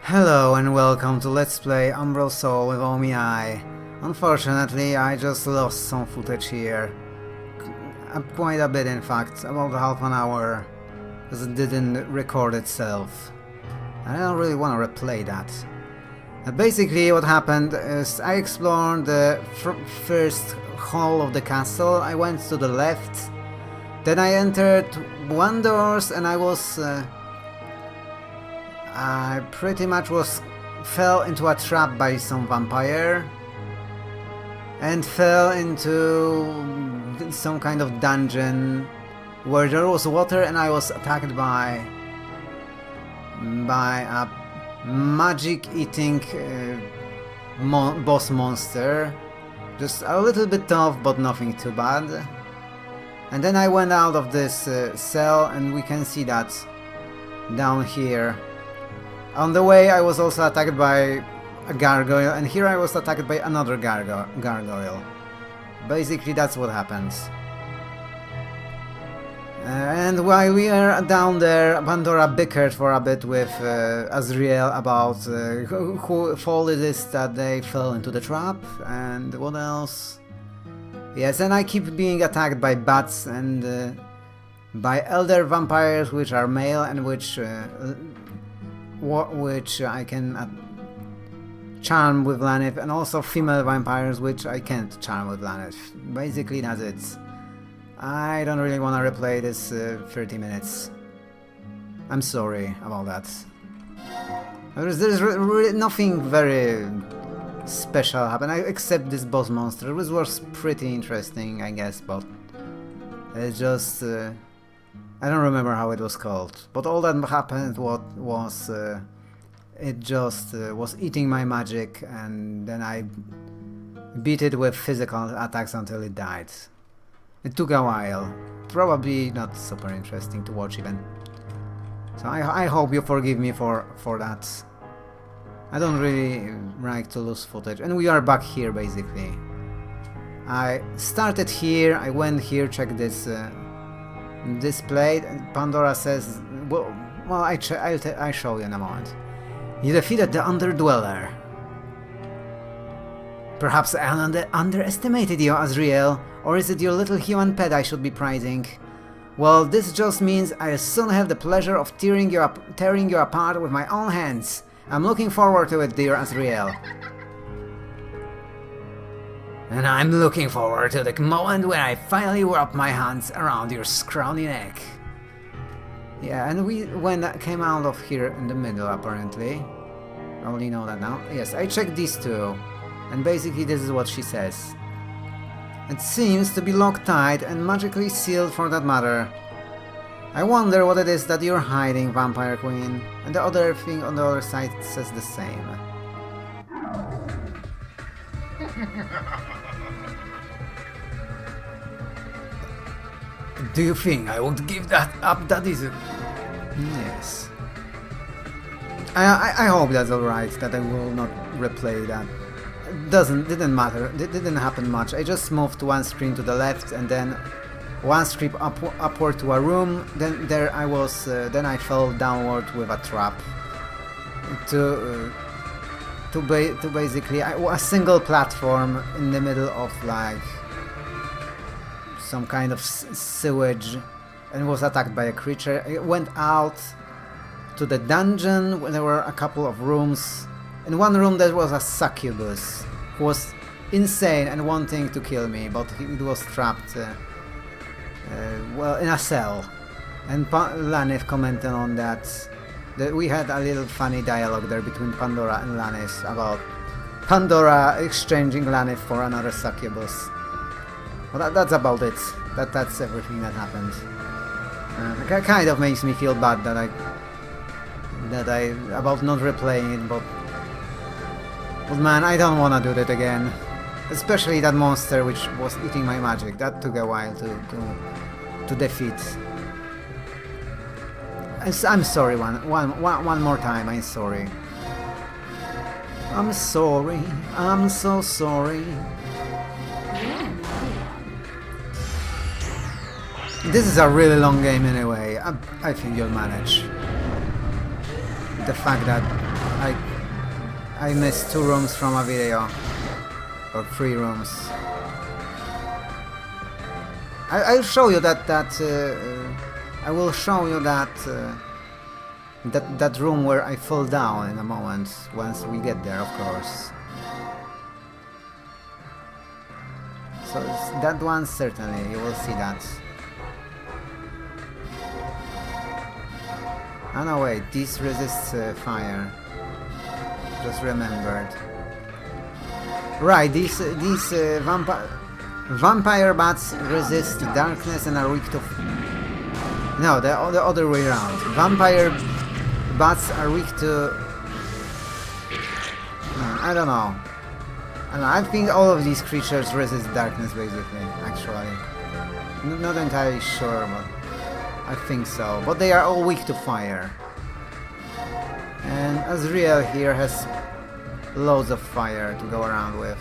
Hello and welcome to Let's Play Umbral Soul with OwMeEye. Unfortunately, I just lost some footage here. Quite a bit in fact, about half an hour, because it didn't record itself. I don't really want to replay that. Basically what happened is I explored the first hall of the castle. I went to the left, then I entered one doors and I pretty much fell into a trap by some vampire and fell into some kind of dungeon where there was water, and I was attacked by a magic-eating boss monster. Just a little bit tough, but nothing too bad. And then I went out of this cell, and we can see that down here. On the way I was also attacked by a gargoyle, and here I was attacked by another gargoyle. Basically that's what happens. And while we are down there, Pandora bickered for a bit with Azrael about who fault it is that they fell into the trap, and what else? Yes, and I keep being attacked by bats and by elder vampires, which are male and which I can charm with Lanif, and also female vampires which I can't charm with Lanif. Basically that's it. I don't really want to replay this 30 minutes. I'm sorry about that. There's really nothing very special happened except this boss monster, which was pretty interesting, I guess, but it just I don't remember how it was called, but all that happened was it just was eating my magic, and then I beat it with physical attacks until it died. It took a while, probably not super interesting to watch even. So I hope you forgive me for that. I don't really like to lose footage, and we are back here basically. I started here, I went here, checked this displayed, and Pandora says, well I'll show you in a moment. You defeated the Underdweller. Perhaps I underestimated you, Azrael, or is it your little human pet I should be prizing? Well, this just means I'll soon have the pleasure of tearing you apart with my own hands. I'm looking forward to it, dear Azrael. And I'm looking forward to the moment when I finally wrap my hands around your scrawny neck. Yeah, and came out of here in the middle, apparently. I only know that now. Yes, I checked these two, and basically this is what she says. It seems to be locked tight and magically sealed for that matter. I wonder what it is that you're hiding, Vampire Queen. And the other thing on the other side says the same. Do you think I would give that up? That is yes. I hope that's alright, that I will not replay that. Didn't matter, it didn't happen much. I just moved one screen to the left and then one screen upward to a room, then there I was, then I fell downward with a trap. To basically a single platform in the middle of like some kind of sewage, and was attacked by a creature. I went out to the dungeon where there were a couple of rooms. In one room there was a succubus who was insane and wanting to kill me, but it was trapped well, in a cell. And Lanif commented on that we had a little funny dialogue there between Pandora and Lanif about Pandora exchanging Lanif for another succubus. Well, that's about it. That's everything that happened. It kind of makes me feel bad that I about not replaying it, but man, I don't want to do that again. Especially that monster which was eating my magic. That took a while to defeat. I'm sorry, one more time. I'm sorry. I'm sorry. I'm so sorry. This is a really long game anyway. I think you'll manage. The fact that I missed 2 rooms from a video. Or 3 rooms. I'll show you that I will show you that room where I fall down in a moment, once we get there, of course. So that one, certainly, you will see that. Oh no, wait, this resists fire. Just remembered. Right, these vampire bats resist darkness and are weak to... No, the other way around. Vampire bats are weak to... I don't know. I think all of these creatures resist darkness, basically, actually. Not entirely sure, but I think so. But they are all weak to fire. And Azrael here has loads of fire to go around with.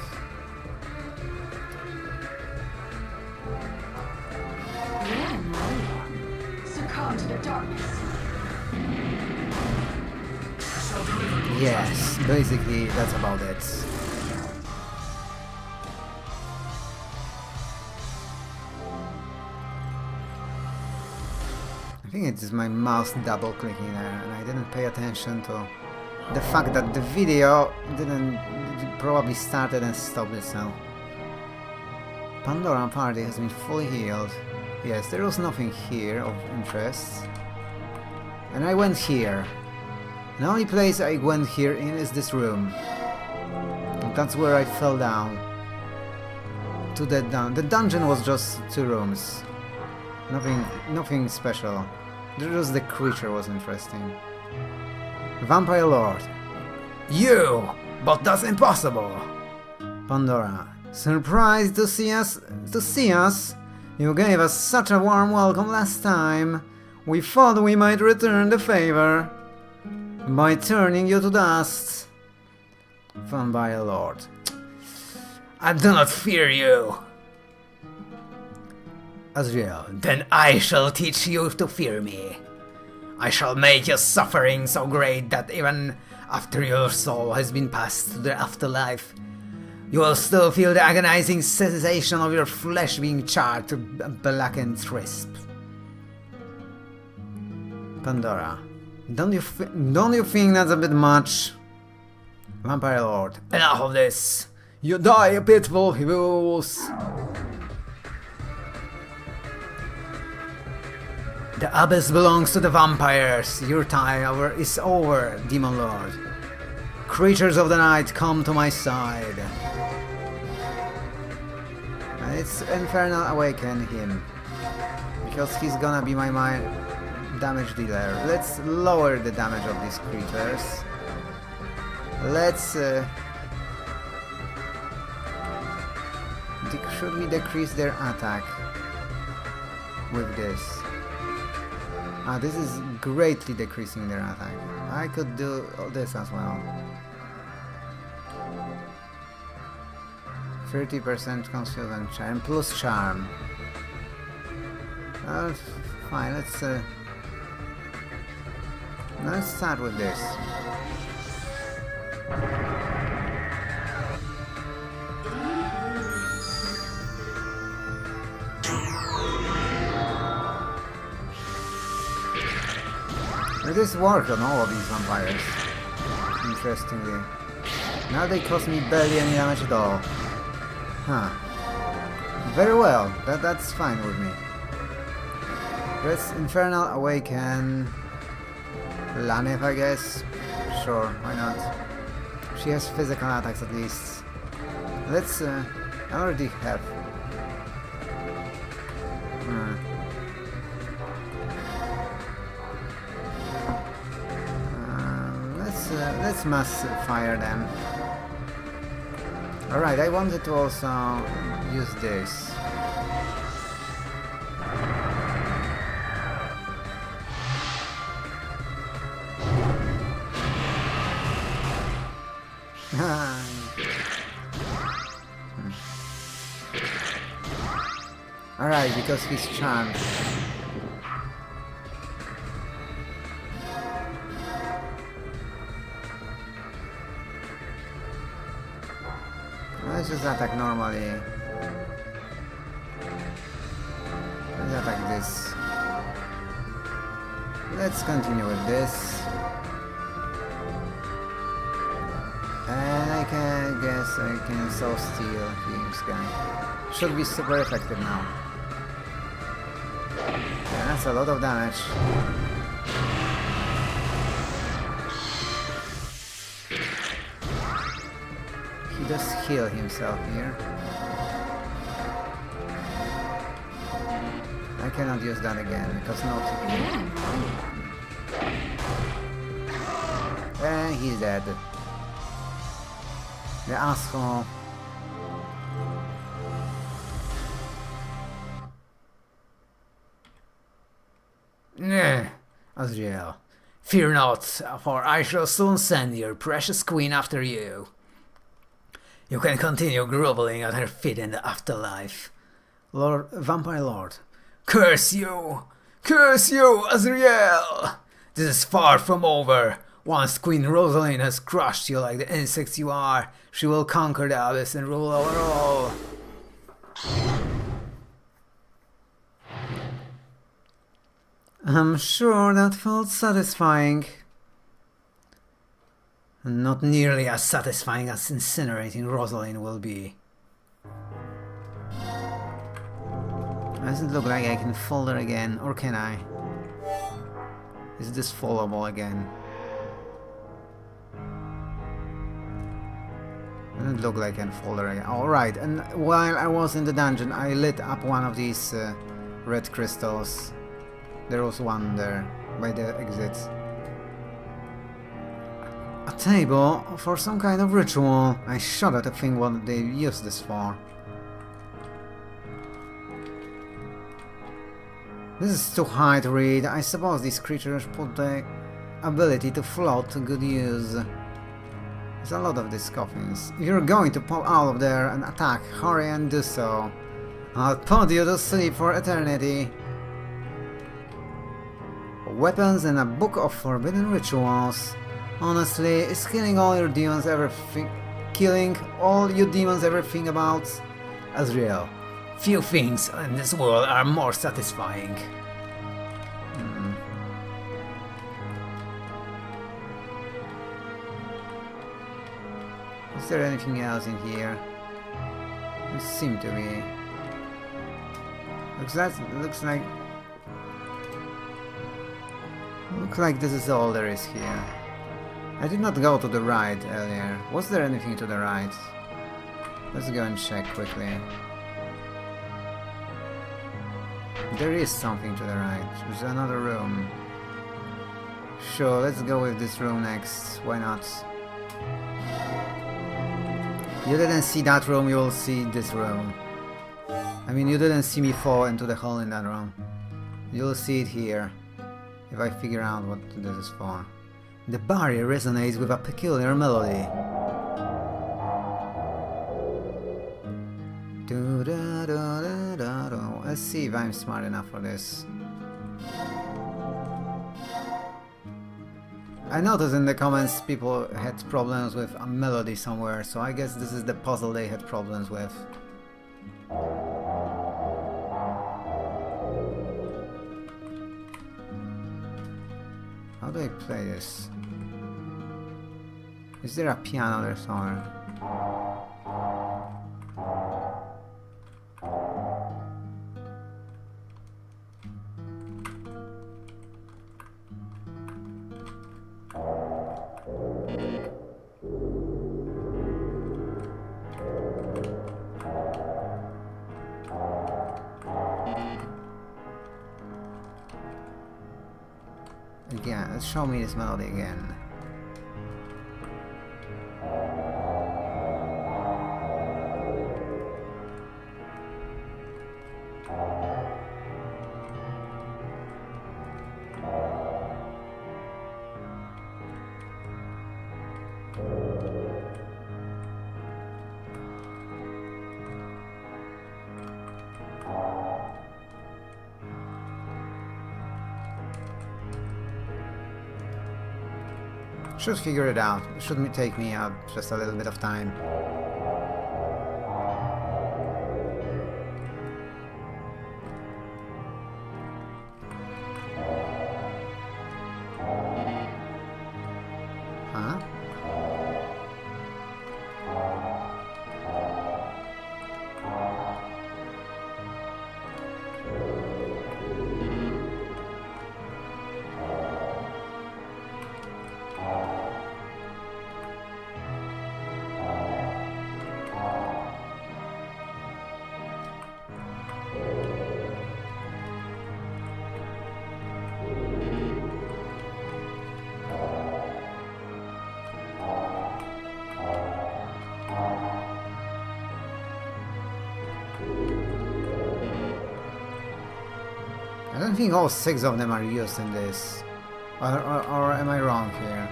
Succumb to the darkness. Yes, basically that's about it. I think it is my mouse double clicking there, and I didn't pay attention to the fact that the video probably started and stopped itself. Pandora party has been fully healed. Yes, there was nothing here of interest. And I went here. The only place I went here in is this room. And that's where I fell down. To the the dungeon was just 2 rooms. Nothing special. Just the creature was interesting. Vampire Lord. You! But that's impossible! Pandora. Surprised to see us? You gave us such a warm welcome last time. We thought we might return the favor by turning you to dust. Vampire Lord. I do not fear you. Azrael. Then I shall teach you to fear me. I shall make your suffering so great that even after your soul has been passed to the afterlife, you will still feel the agonizing sensation of your flesh being charred to black and crisp. Pandora. Don't you think that's a bit much? Vampire Lord. Enough of this! You die, you pitiful fools! The abyss belongs to the vampires. Your time is over, Demon Lord. Creatures of the night, come to my side. And it's Infernal Awaken him. Because he's gonna be my damage dealer. Let's lower the damage of these creatures. Let's... should we decrease their attack with this? This is greatly decreasing their attack. I could do this as well. 30% confuse and charm plus charm. Fine, let's start with this. This worked on all of these vampires, interestingly. Now they cost me barely any damage at all. Huh. Very well, that's fine with me. Let's Infernal Awaken Lanif, I guess. Sure, why not? She has physical attacks at least. Let's... I already have... let's mass fire them. Alright, I wanted to also use this. Alright, because he's charmed. just attack normally. Let's attack this. Let's continue with this. And I guess I can soul steal this guy. Should be super effective now. Yeah, that's a lot of damage. He does heal himself here. I cannot use that again because no TP. And he's dead. The asshole. Nah, Azrael. Fear not, for I shall soon send your precious queen after you. You can continue groveling at her feet in the afterlife. Vampire Lord. Curse you! Curse you, Azrael! This is far from over. Once Queen Rosaline has crushed you like the insects you are, she will conquer the abyss and rule over all. I'm sure that felt satisfying. Not nearly as satisfying as incinerating Rosaline will be. Does it look like I can fold her again, or can I? Is this foldable again? Doesn't look like I can fold her again. Alright, and while I was in the dungeon, I lit up one of these red crystals. There was one there, by the exit. A table for some kind of ritual. I shudder to think what they use this for. This is too high to read. I suppose these creatures put the ability to float to good use. There's a lot of these coffins. If you're going to pop out of there and attack, hurry and do so. I'll put you to sleep for eternity. Weapons and a book of forbidden rituals. Honestly, is killing all you demons ever think about? Azrael. Few things in this world are more satisfying. Is there anything else in here? There seem to be. Looks like this is all there is here. I did not go to the right earlier. Was there anything to the right? Let's go and check quickly. There is something to the right. There's another room. Sure, let's go with this room next. Why not? You didn't see that room, you will see this room. I mean, you didn't see me fall into the hole in that room. You'll see it here, if I figure out what this is for. The barrier resonates with a peculiar melody. Let's see if I'm smart enough for this. I noticed in the comments people had problems with a melody somewhere, so I guess this is the puzzle they had problems with. How do I play this? Is there a piano there somewhere? Again, let's show me this melody again. Should figure it out. It should take me out just a little bit of time. think all 6 of them are used in this. Or am I wrong here?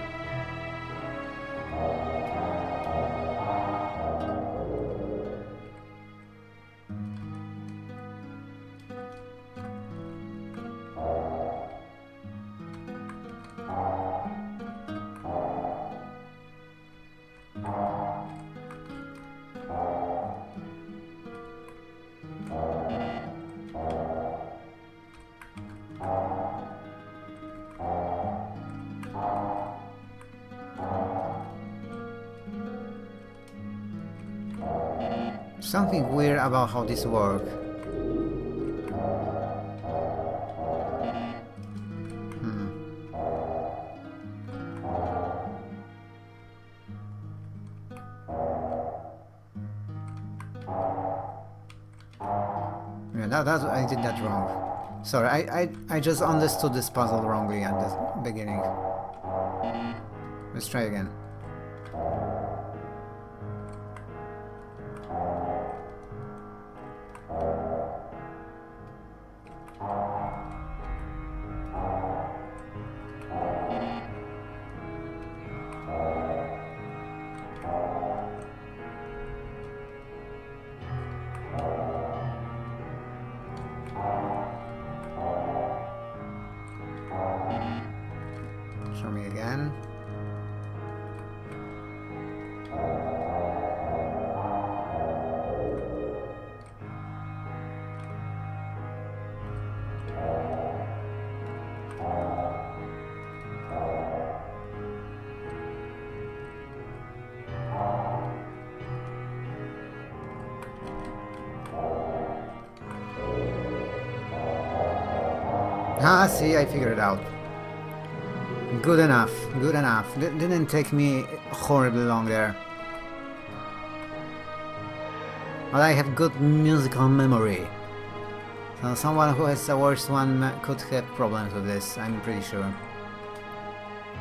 Something weird about how this works. Yeah, that I did that wrong. Sorry, I just understood this puzzle wrongly at the beginning. Let's try again. Show me again. Ah, see, I figured it out. Good enough, good enough. Didn't take me horribly long there. But I have good musical memory. So someone who has the worst one could have problems with this, I'm pretty sure.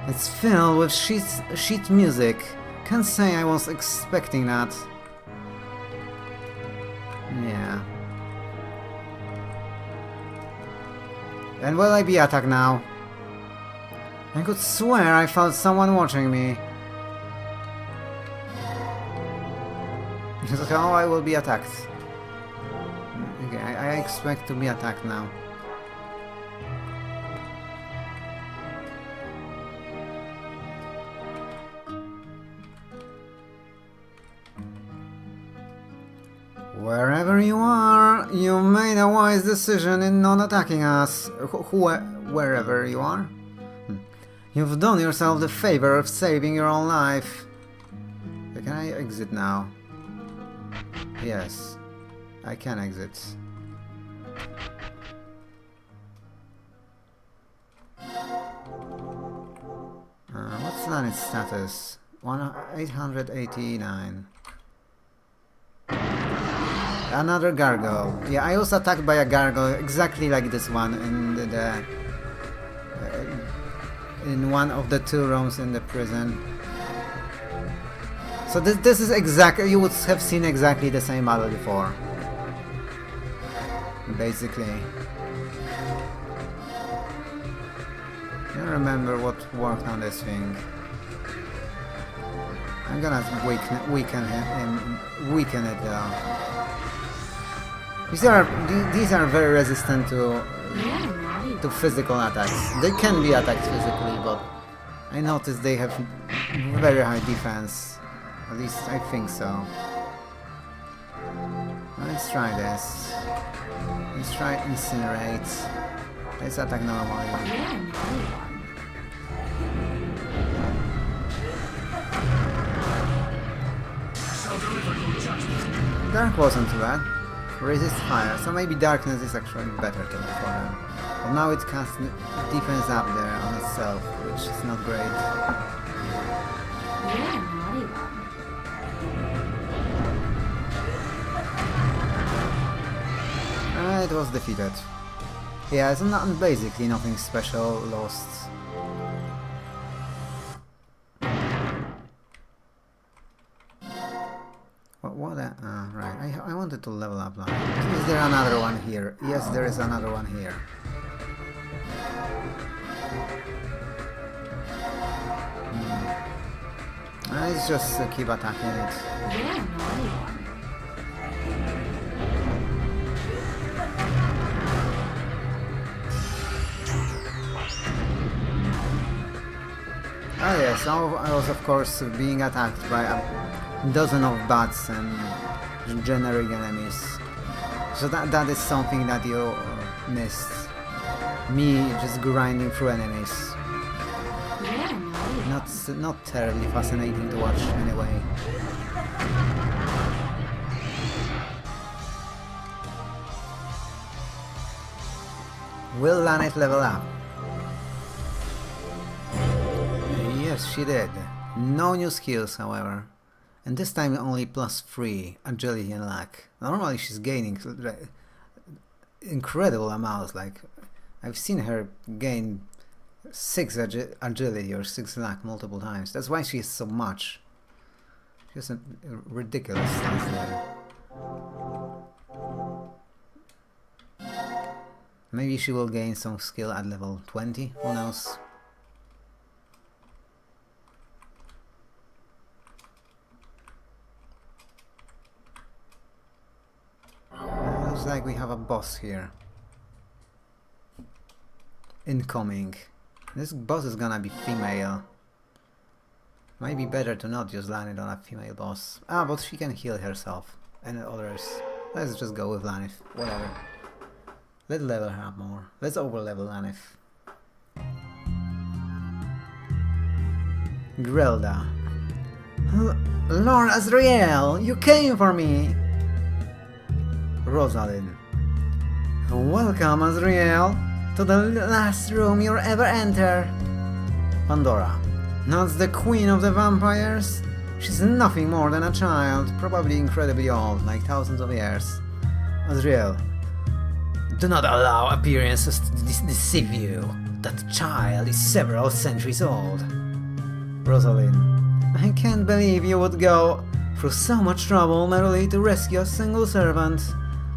It's filled with sheet music. Can't say I was expecting that. Yeah. And will I be attacked now? I could swear I felt someone watching me. This is how I will be attacked. Okay, I expect to be attacked now. Wherever you are, you made a wise decision in not attacking us. Wherever you are? You've done yourself the favor of saving your own life. Can I exit now? Yes, I can exit. What's Lanet's status? 889. Another gargoyle. Yeah, I was attacked by a gargoyle exactly like this one in one of the 2 rooms in the prison. So this is exactly, you would have seen exactly the same model before. Basically. I don't remember what worked on this thing. I'm gonna weaken it though. These are very resistant to physical attacks. They can be attacked physically, but I noticed they have very high defense. At least I think so. Let's try this. Let's try incinerate. Let's attack normally. Dark wasn't too bad. Resist fire, so maybe darkness is actually better for them. But now it casts defense up there on itself, which is not great. It was defeated. Yeah, it's not basically nothing special lost. Right, I wanted to level up now. Is there another one here? Yes, there is another one here. let's just keep attacking it. You're a naughty one. Oh yes, I was of course being attacked by a dozen of bats and generic enemies. So that is something that you missed. Me just grinding through enemies. You're a naughty one. Not terribly fascinating to watch anyway. Will Laneth level up? Yes, she did. No new skills, however. And this time only +3 agility and luck. Normally she's gaining incredible amounts, like I've seen her gain 6 agility or 6 luck multiple times. That's why she is so much. She has a ridiculous stance there. Maybe she will gain some skill at level 20, who knows? Looks like we have a boss here. Incoming. This boss is gonna be female. Might be better to not just land it on a female boss. Ah, but she can heal herself and others. Let's just go with Laneth. Whatever. Let's level her up more. Let's overlevel Laneth. Grelda. Lord Azrael, you came for me! Rosaline. Welcome, Azrael, to the last room you'll ever enter. Pandora. Not the queen of the vampires? She's nothing more than a child, probably incredibly old, like thousands of years. Azrael. Do not allow appearances to deceive you. That child is several centuries old. Rosaline. I can't believe you would go through so much trouble merely to rescue a single servant.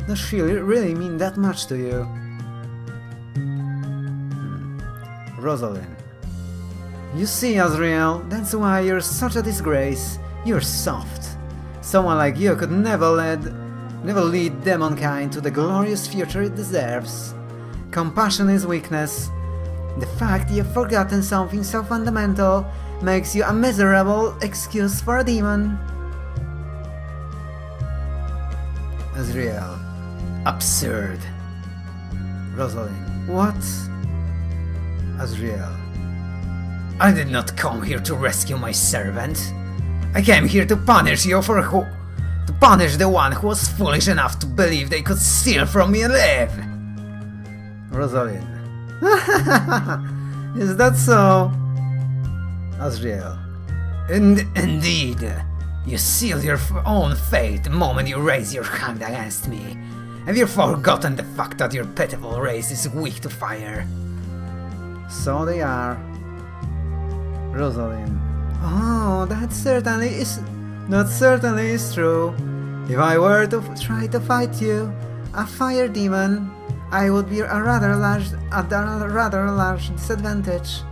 Does she really mean that much to you? Rosaline. You see, Azrael, that's why you're such a disgrace. You're soft. Someone like you could never lead demonkind to the glorious future it deserves. Compassion is weakness. The fact you've forgotten something so fundamental makes you a miserable excuse for a demon. Azrael. Absurd. Rosaline. What? Azrael. I did not come here to rescue my servant. I came here to punish you to punish the one who was foolish enough to believe they could steal from me and live. Rosaline. Is that so? Azrael. Indeed. You sealed your own fate the moment you raised your hand against me. Have you forgotten the fact that your pitiful race is weak to fire? So they are. Rosaline. Oh, that certainly is true. If I were to try to fight you, a fire demon, I would be at a rather large disadvantage.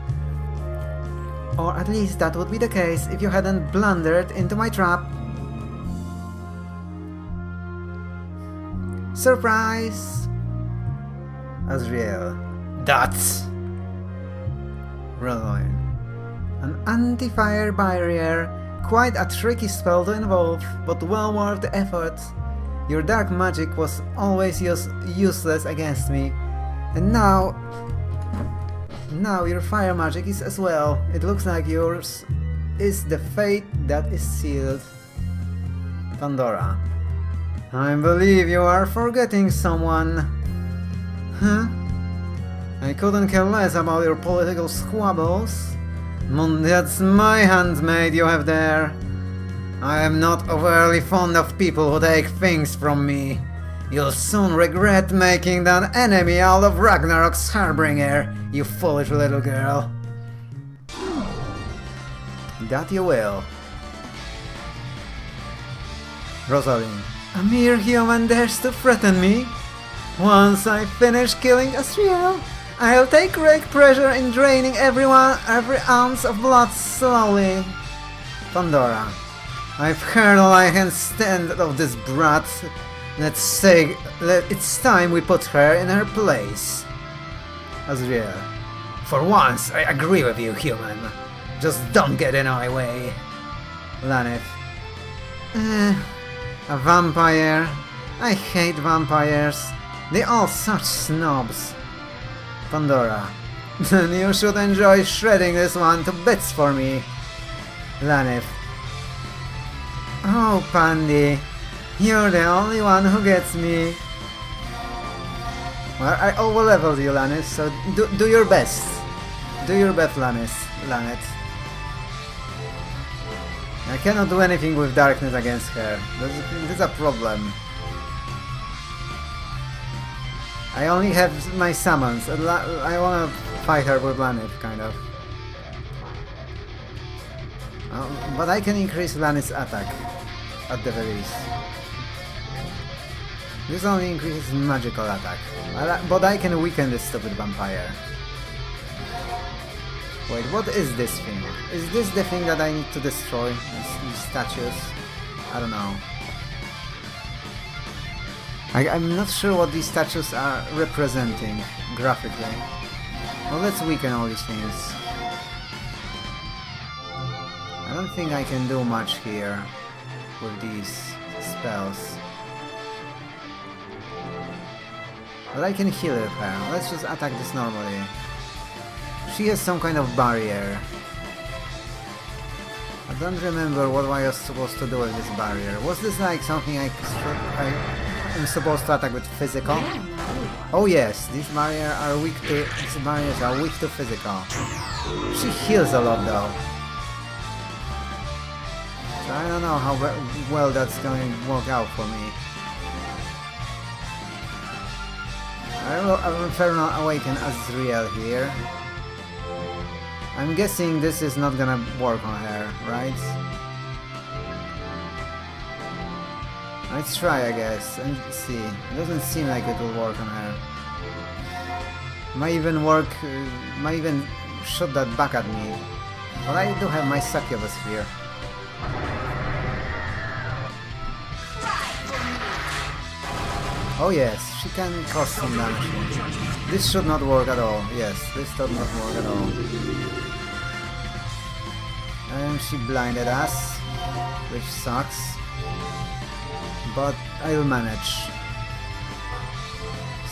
Or at least that would be the case if you hadn't blundered into my trap. Surprise! Azrael. That's... Rosaline. An anti-fire barrier, quite a tricky spell to involve, but well worth the effort. Your dark magic was always useless against me, and now your fire magic is as well. It looks like yours is the fate that is sealed. Pandora. I believe you are forgetting someone. Huh? I couldn't care less about your political squabbles. That's my handmaid you have there. I am not overly fond of people who take things from me. You'll soon regret making that enemy out of Ragnarok's Harbinger, you foolish little girl. That you will. Rosaline. A mere human dares to threaten me? Once I finish killing Azrael, I'll take great pleasure in draining every ounce of blood slowly. Pandora. I've heard all I can stand of this brat. Let's say it's time we put her in her place. Azriel. For once, I agree with you, human. Just don't get in my way. Lanith. A vampire. I hate vampires. They're all such snobs. Pandora. Then you should enjoy shredding this one to bits for me. Lanith. Oh, Pandy. You're the only one who gets me. Well, I over-leveled you, Lanith, so do your best. Do your best, Lanith. I cannot do anything with darkness against her. That's a problem. I only have my summons. I wanna fight her with Lanith, kind of. But I can increase Lanith's attack, at the very least. This only increases magical attack. But I can weaken this stupid vampire. Wait, what is this thing? Is this the thing that I need to destroy? These statues? I don't know. I'm not sure what these statues are representing graphically. Well, let's weaken all these things. I don't think I can do much here with these spells. But I can heal her. Let's just attack this normally. She has some kind of barrier. I don't remember what I was supposed to do with this barrier. Was this like something I am supposed to attack with physical? Oh yes, these barriers are weak to physical. She heals a lot though. So I don't know how well that's going to work out for me. I will Infernal Awaken Azriel here. I'm guessing this is not gonna work on her, right? Let's try, I guess, and see. It doesn't seem like it will work on her. Might even work, might even shoot that back at me. But I do have my succubus here. Oh yes, she can cause some damage. This should not work at all. Yes, this does not work at all. And she blinded us, which sucks. But I'll manage.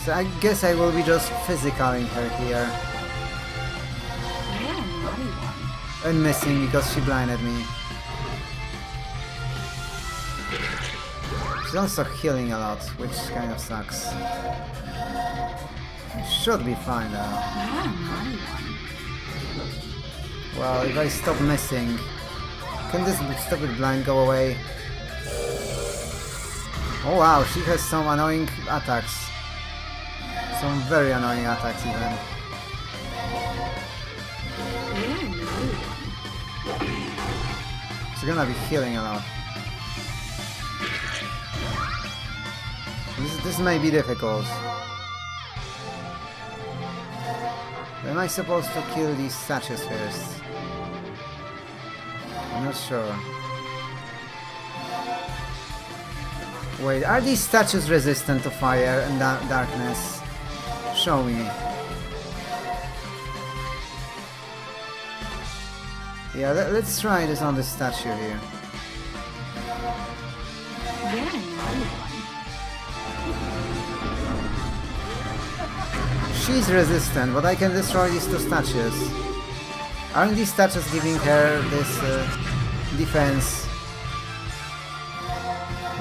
So I guess I will be just physicaling her here. And missing because she blinded me. She's also healing a lot, which kind of sucks. Should be fine though. Well, if I stop missing, can this stupid blind go away? Oh wow, she has some annoying attacks. Some very annoying attacks even. She's gonna be healing a lot. This may be difficult. Am I supposed to kill these statues first? I'm not sure. Wait, are these statues resistant to fire and darkness? Show me. Yeah, let's try this on the statue here. She's resistant, but I can destroy these two statues. Aren't these statues giving her this defense?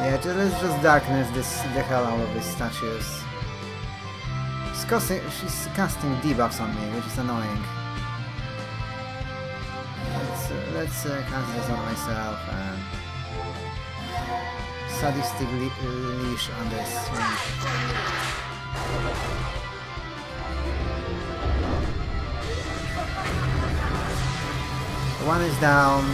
Yeah, let's just darkness the hell out of these statues. She's casting debuffs on me, which is annoying. Let's cast this on myself and sadistic leash on this one. One is down.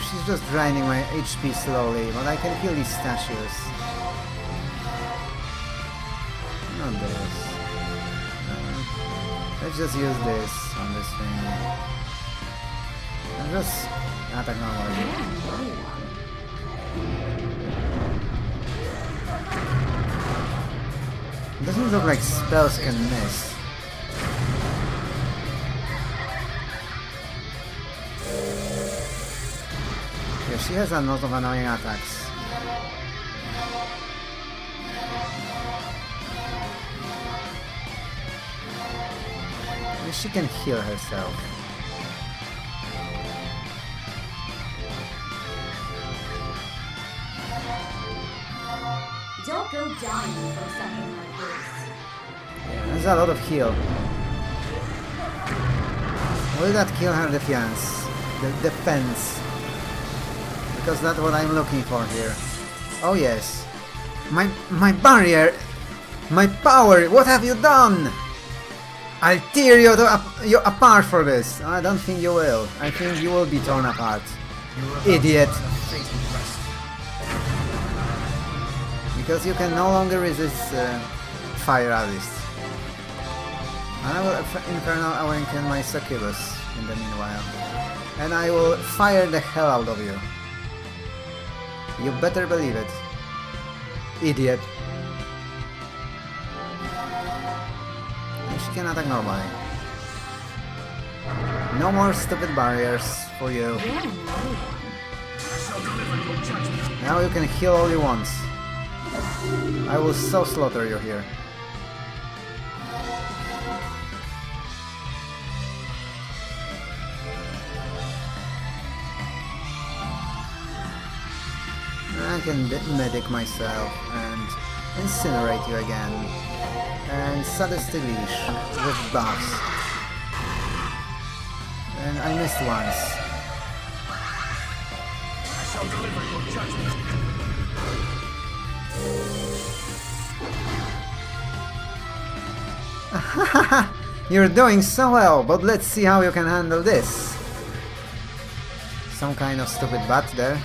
She's just draining my HP slowly, but I can kill these statues. Not this. Let's just use this on this thing. And just attack normally. Yeah, naughty one. It doesn't look like spells can miss. Yeah, she has a lot of annoying attacks. She can heal herself. Don't go dying for something like this. Yeah, there's a lot of heal. Will that kill her defense? The defense. Because that's what I'm looking for here. Oh yes. My barrier! My power! What have you done? I'll tear you apart for this. I don't think you will. I think you will be torn apart. Idiot. Because you can no longer resist fire at least. And I will Infernal Awaken my succubus in the meanwhile. And I will fire the hell out of you. You better believe it. Idiot. And she can attack normally. No more stupid barriers for you. Yeah, naughty one. Now you can heal all you want. I will so slaughter you here. I can medic myself and incinerate you again. And Sadisty Leash with buffs. And I missed once. I shall deliver your judgment. You're doing so well, but let's see how you can handle this. Some kind of stupid bat there.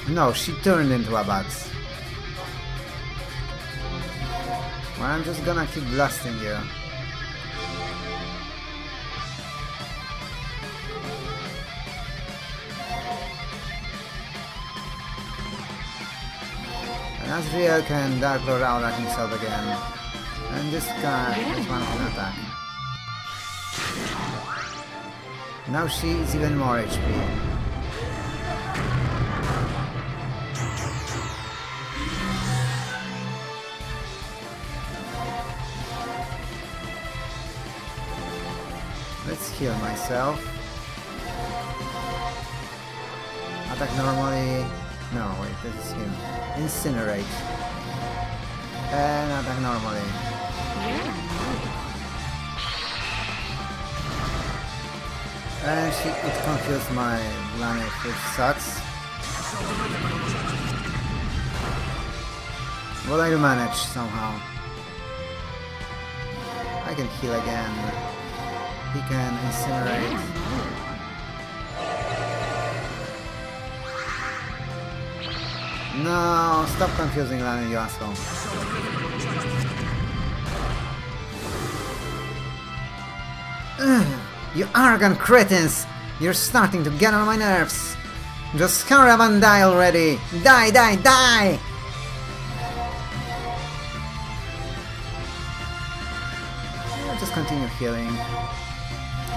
No, she turned into a bat. Well, I'm just gonna keep blasting you. And Asriel can Dark Lord Aura himself again. And this guy, this one can attack. Now she is even more HP. Let's heal myself. Attack normally. No, wait, this is him. Incinerate. And attack normally. Yeah, naughty one. And it confused my Laneth, which sucks. Well, I manage somehow. I can heal again. He can incinerate. No, stop confusing Laneth, you asshole. Ugh, you arrogant cretins! You're starting to get on my nerves! Just hurry up and die already! Die, die, die! I'll just continue healing.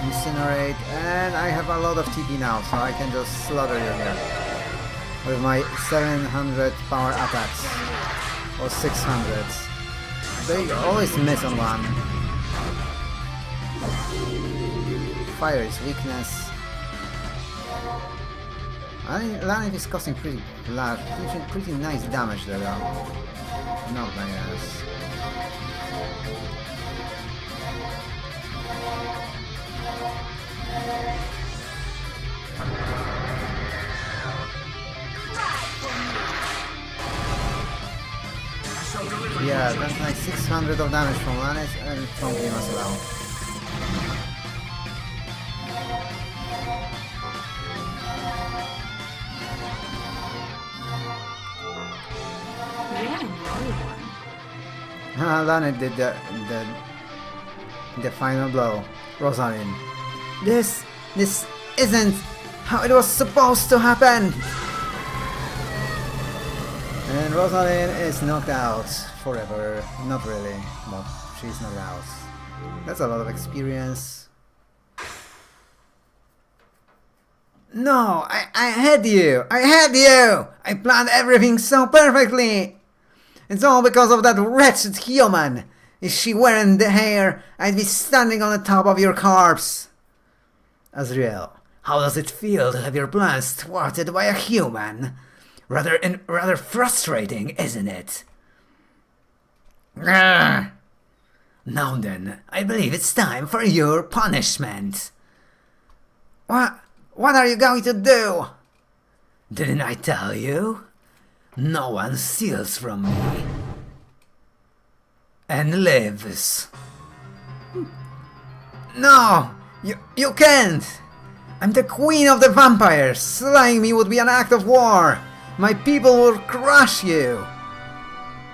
Incinerate, and I have a lot of TP now, so I can just slaughter you here. With my 700 power attacks. Or 600. They always miss on one. Fire is weakness. Laneth is causing pretty nice damage there though. Not my ass. Yeah, that's like 600 of damage from Laneth and from him as well. Yeah, another one. Lana did the final blow. Rosaline. This isn't how it was supposed to happen! And Rosaline is knocked out forever. Not really, but she's knocked out. That's a lot of experience. No, I had you! I had you! I planned everything so perfectly! It's all because of that wretched human! If she weren't the hair, I'd be standing on the top of your corpse! Azriel, how does it feel to have your plans thwarted by a human? Rather frustrating, isn't it? Grr. Now then, I believe it's time for your punishment. What are you going to do? Didn't I tell you? No one steals from me. And lives. No! You can't! I'm the queen of the vampires! Slaying me would be an act of war! My people will crush you!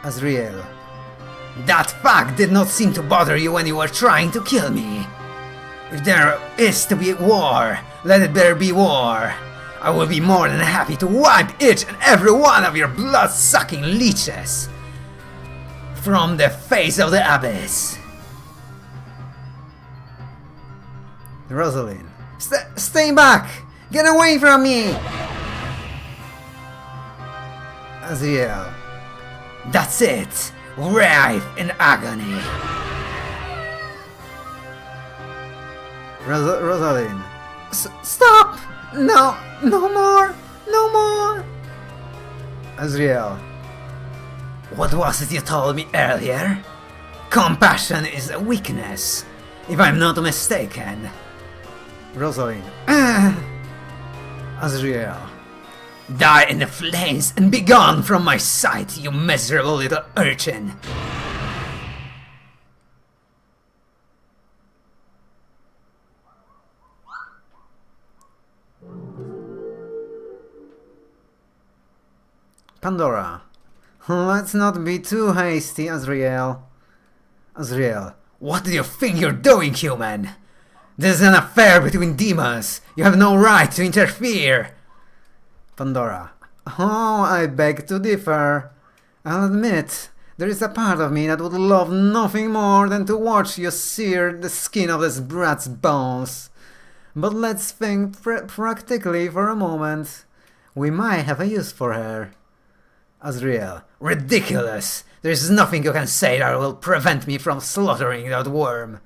Azriel. That fact did not seem to bother you when you were trying to kill me. If there is to be war, let there be war. I will be more than happy to wipe each and every one of your blood-sucking leeches from the face of the abyss. Rosaline. Stay back! Get away from me! Azriel. That's it! Writhe in agony! Rosaline. Stop! No! No more! No more! Azriel. What was it you told me earlier? Compassion is a weakness, if I'm not mistaken. Rosaline. Azriel. Die in the flames and be gone from my sight, you miserable little urchin! Pandora. Let's not be too hasty, Azriel. Azriel. What do you think you're doing, human? This is an affair between demons. You have no right to interfere. Pandora. Oh, I beg to differ. I'll admit, there is a part of me that would love nothing more than to watch you sear the skin of this brat's bones. But let's think practically for a moment. We might have a use for her. Azriel. Ridiculous! There is nothing you can say that will prevent me from slaughtering that worm.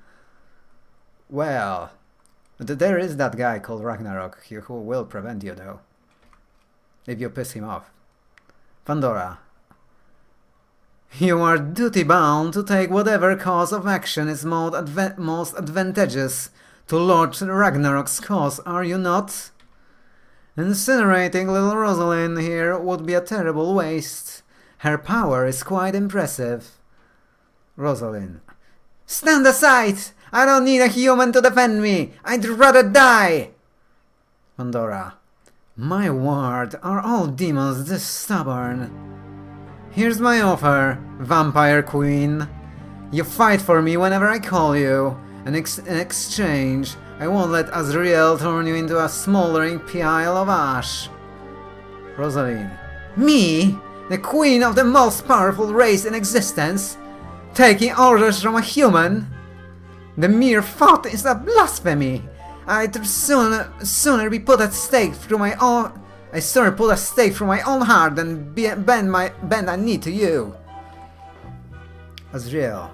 Well, there is that guy called Ragnarok who will prevent you, though. If you piss him off. Pandora. You are duty-bound to take whatever course of action is most advantageous to Lord Ragnarok's cause, are you not? Incinerating little Rosaline here would be a terrible waste. Her power is quite impressive. Rosaline. Stand aside! I don't need a human to defend me! I'd rather die! Pandora. My word, are all demons this stubborn? Here's my offer, Vampire Queen. You fight for me whenever I call you, and in exchange, I won't let Azriel turn you into a smoldering pile of ash. Rosaline. Me? The queen of the most powerful race in existence? Taking orders from a human? The mere thought is a blasphemy! I'd sooner be put at stake through my own... I sooner put a stake through my own heart than bend a knee to you. Azriel.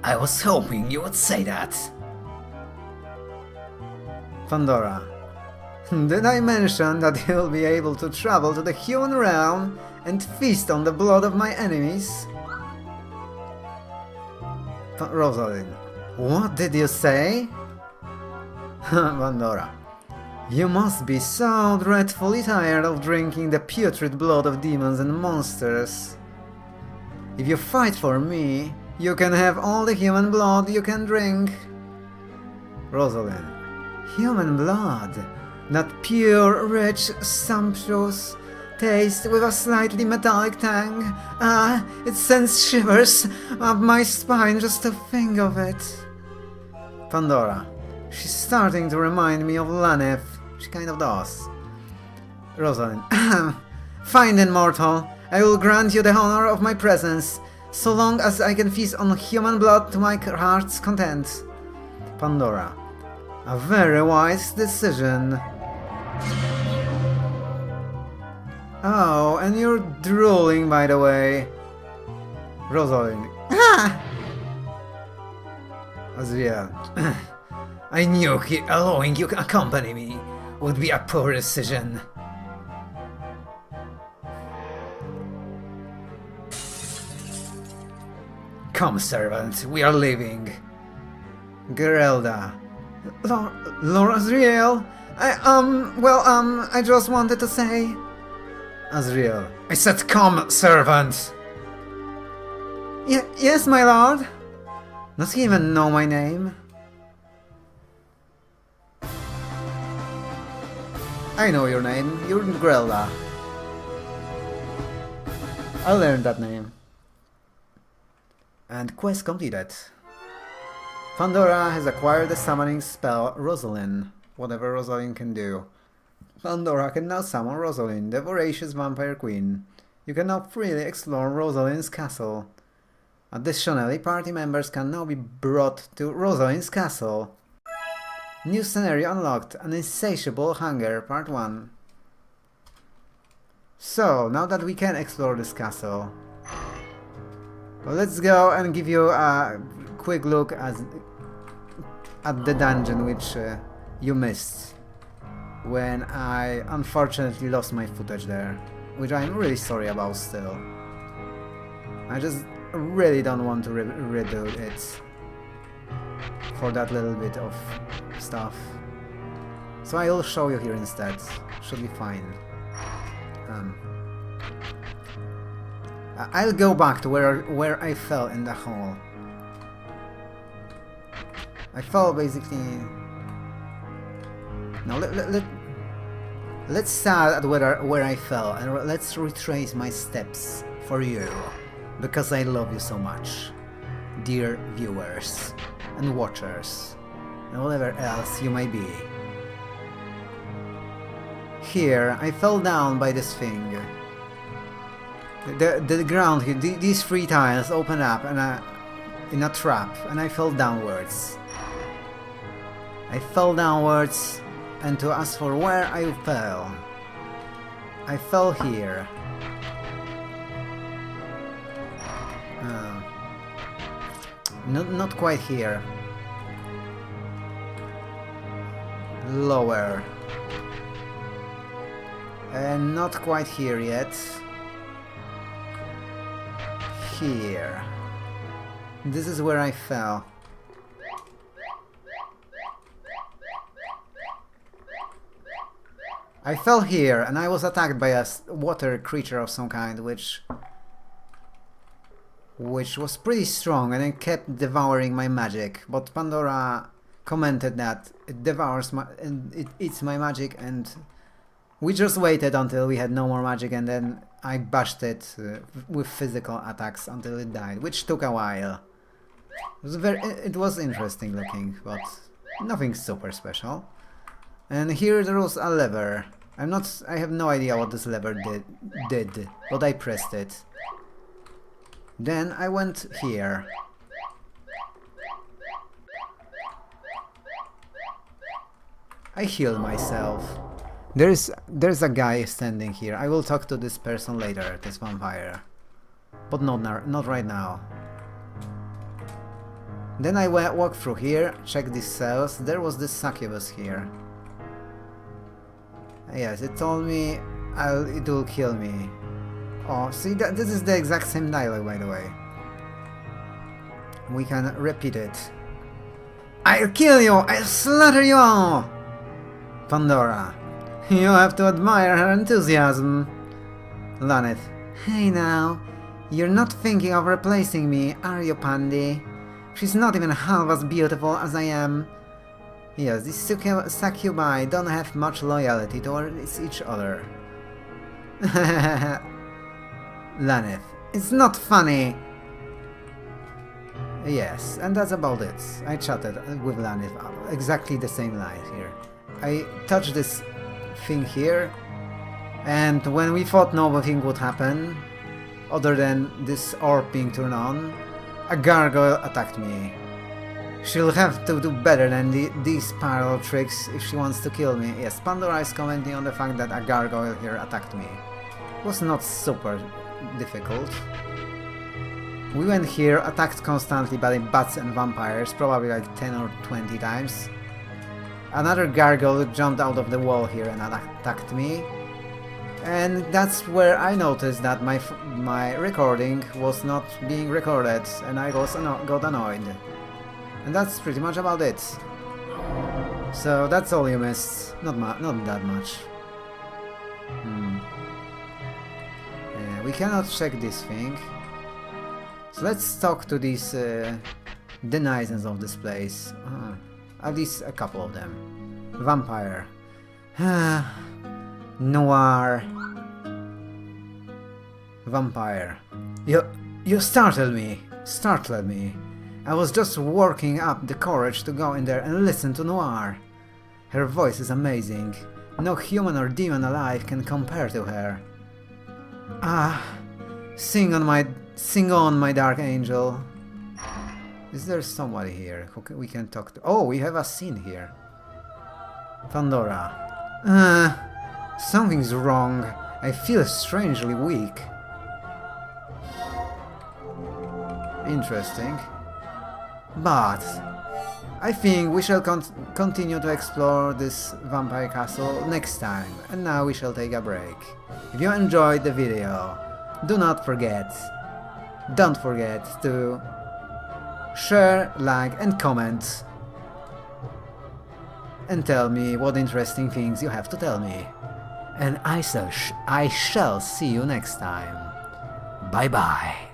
I was hoping you would say that. Pandora. Did I mention that you'll be able to travel to the human realm and feast on the blood of my enemies? Rosaline. What did you say? Pandora. You must be so dreadfully tired of drinking the putrid blood of demons and monsters. If you fight for me, you can have all the human blood you can drink. Rosaline. Human blood? That pure, rich, sumptuous, taste with a slightly metallic tang. Ah, it sends shivers up my spine just to think of it. Pandora. She's starting to remind me of Laneth. She kind of does. Rosaline. Fine then, mortal. I will grant you the honor of my presence, so long as I can feast on human blood to my heart's content. Pandora. A very wise decision. Oh, and you're drooling, by the way. Rosaline. Azriel. I knew allowing you to accompany me would be a poor decision. Come, servant, we are leaving. Gerelda. Lord Azriel? I just wanted to say... Azriel. I said come, servant! Yes, my lord? Does he even know my name? I know your name. You're Gerelda. I learned that name. And quest completed. Pandora has acquired the summoning spell Rosaline. Whatever Rosaline can do. Pandora can now summon Rosaline, the voracious vampire queen. You can now freely explore Rosaline's castle. Additionally, party members can now be brought to Rosaline's castle. New scenario unlocked, an insatiable hunger, part 1. So, now that we can explore this castle, well, let's go and give you a quick look at the dungeon which you missed when I unfortunately lost my footage there, which I'm really sorry about still. I just really don't want to redo it for that little bit of stuff. So I will show you here instead. Should be fine. I'll go back to where I fell in the hole. I fell basically... Now let's start at where I fell and let's retrace my steps for you, because I love you so much, dear viewers and watchers and whatever else you may be. Here I fell down by this thing. The ground here, these 3 tiles open up and in a trap, and I fell downwards. I fell downwards, and to ask for where I fell here. Not quite here. Lower. And not quite here yet. Here. This is where I fell. I fell here and I was attacked by a water creature of some kind, which was pretty strong, and it kept devouring my magic. But Pandora commented that it devours it eats my magic, and we just waited until we had no more magic, and then I bashed it with physical attacks until it died, which took a while. It was interesting looking, but nothing super special. And here there was a lever. I have no idea what this lever did, but I pressed it. Then I went here. I healed myself. There's a guy standing here. I will talk to this person later, this vampire. But not right now. Then I walked through here, checked these cells. There was this succubus here. Yes, it told me it will kill me. Oh, see, this is the exact same dialogue, by the way. We can repeat it. I'll kill you! I'll slaughter you all! Pandora. You have to admire her enthusiasm. Laneth. Hey now, you're not thinking of replacing me, are you, Pandy? She's not even half as beautiful as I am. Yes, these succubi don't have much loyalty towards each other. Laneth, it's not funny! Yes, and that's about it. I chatted with Laneth, exactly the same line here. I touched this thing here, and when we thought nothing would happen, other than this orb being turned on, a gargoyle attacked me. She'll have to do better than these parallel tricks if she wants to kill me. Yes, Pandora is commenting on the fact that a gargoyle here attacked me. It was not super difficult. We went here, attacked constantly by bats and vampires, probably like 10 or 20 times. Another gargoyle jumped out of the wall here and attacked me. And that's where I noticed that my recording was not being recorded, and I got annoyed. And that's pretty much about it. So that's all you missed. Not that much. We cannot check this thing. So let's talk to these denizens of this place. At least a couple of them. Vampire. Noir. Vampire. You startled me. I was just working up the courage to go in there and listen to Noir. Her voice is amazing. No human or demon alive can compare to her. Sing on, my dark angel. Is there somebody here who we can talk to? Oh, we have a scene here. Pandora. Something's wrong. I feel strangely weak. Interesting. But I think we shall continue to explore this vampire castle next time, and now we shall take a break. If you enjoyed the video, don't forget to share, like and comment, and tell me what interesting things you have to tell me. And I shall see you next time. Bye bye.